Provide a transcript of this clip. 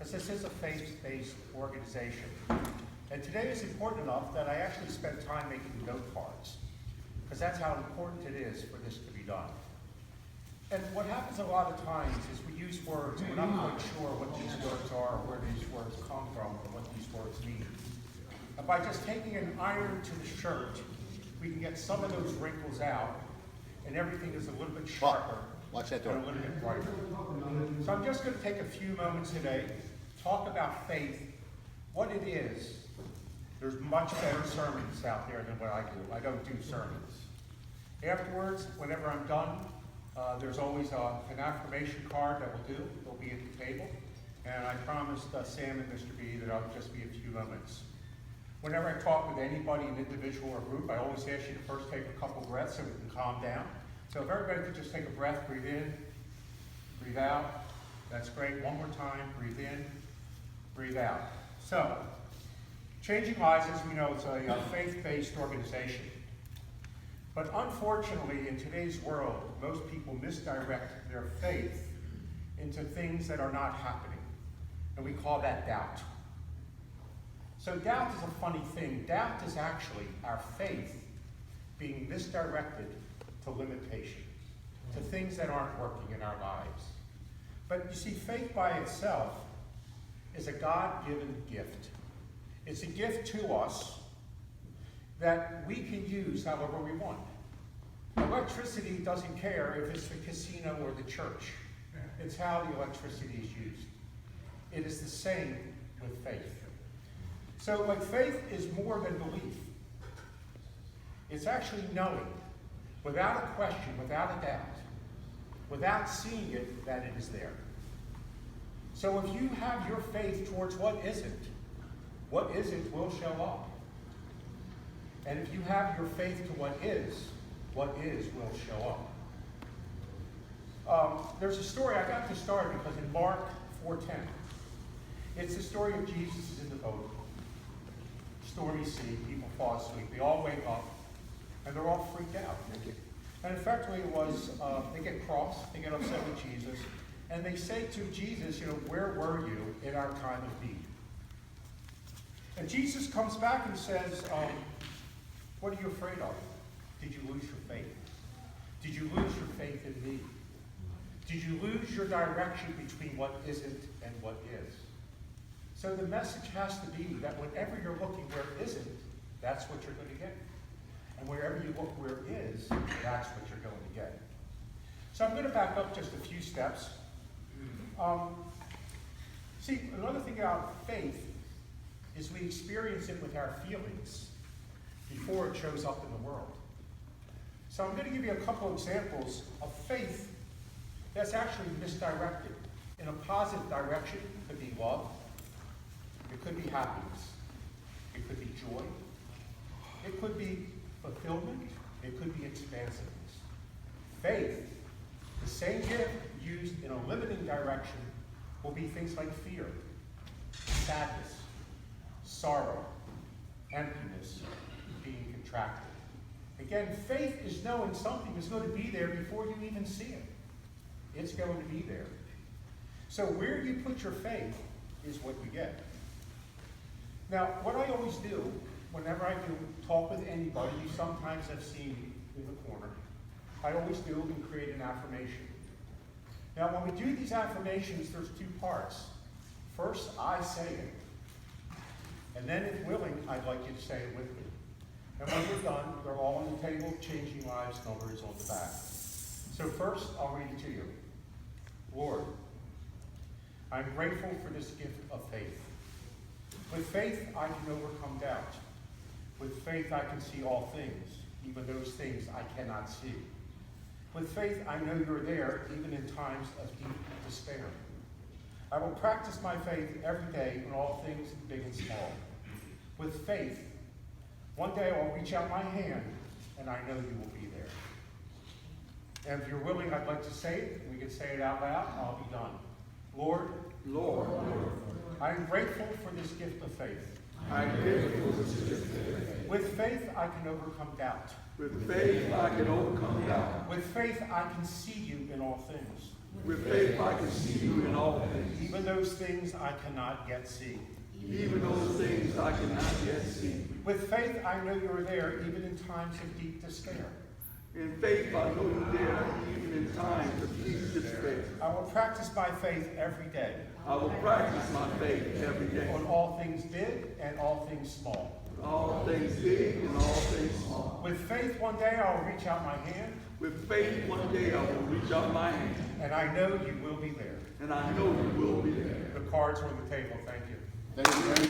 because this is a faith-based organization. And today is important enough that I actually spent time making note cards, because that's how important it is for this to be done. And what happens a lot of times is we use words, and we're not quite sure what these words are, or where these words come from, or what these words mean. And by just taking an iron to the shirt, we can get some of those wrinkles out, and everything is a little bit sharper Watch that and door. a little bit brighter. So I'm just going to take a few moments today, talk about faith, what it is. There's much better sermons out there than what I do. I don't do sermons. Afterwards, whenever I'm done, there's always an affirmation card that will do. It'll be at the table. And I promised Sam and Mr. B that I'll just be a few moments. Whenever I talk with anybody, an individual or group, I always ask you to first take a couple breaths so we can calm down. So if everybody could just take a breath, breathe in, breathe out. That's great. One more time, breathe in, breathe out. So, Changing Lives, as we know, is a faith-based organization. But unfortunately, in today's world, most people misdirect their faith into things that are not happening. And we call that doubt. So doubt is a funny thing. Doubt is actually our faith being misdirected to limitation, to things that aren't working in our lives. But you see, faith by itself is a God-given gift. It's a gift to us that we can use however we want. Electricity doesn't care if it's the casino or the church. It's how the electricity is used. It is the same with faith. So, like, faith is more than belief. It's actually knowing, without a question, without a doubt, without seeing it, that it is there. So if you have your faith towards what isn't will show up. And if you have your faith to what is will show up. There's a story, I got this started because in Mark 4:10, it's the story of Jesus is in the boat. Stormy sea, people fall asleep, they all wake up, and they're all freaked out. And effectively it was, they get cross, they get upset with Jesus, and they say to Jesus, where were you in our time of need? And Jesus comes back and says, what are you afraid of? Did you lose your faith? Did you lose your faith in me? Did you lose your direction between what isn't and what is? So the message has to be that whenever you're looking where isn't, that's what you're going to get. And wherever you look where is, that's what you're going to get. So I'm going to back up just a few steps. See, another thing about faith is we experience it with our feelings before it shows up in the world. So I'm going to give you a couple examples of faith that's actually misdirected in a positive direction. It could be love. It could be happiness. It could be joy. It could be fulfillment. It could be expansiveness. Faith, the same gift used in a limiting direction, will be things like fear, sadness, sorrow, emptiness, being contracted. Again, faith is knowing something is going to be there before you even see it. It's going to be there. So where you put your faith is what you get. Now, what I always do, whenever I do talk with anybody, you sometimes have seen me in the corner, I always do and create an affirmation. Now, when we do these affirmations, there's two parts. First, I say it. And then, if willing, I'd like you to say it with me. And when we're done, they're all on the table. Changing Lives number is on the back. So first, I'll read it to you. Lord, I'm grateful for this gift of faith. With faith, I can overcome doubt. With faith, I can see all things, even those things I cannot see. With faith, I know you're there, even in times of deep despair. I will practice my faith every day in all things, big and small. With faith, one day I'll reach out my hand, and I know you will be there. And if you're willing, I'd like to say it. We can say it out loud, and I'll be done. Lord, Lord, I am grateful for this gift of faith. I am grateful to your faith. With faith, I can overcome doubt. With faith, I can overcome doubt. With faith, I can see you in all things. With faith, I can see you in all things. Even those things I cannot yet see. Even those things I cannot yet see. With faith, I know you are there even in times of deep despair. In faith, I know you're there even in times of deep despair. I will practice my faith every day. I will practice my faith every day. On all things big and all things small. All things big and all things small. With faith, one day I will reach out my hand. With faith, one day I will reach out my hand. And I know you will be there. And I know you will be there. The cards are on the table. Thank you. Thank you.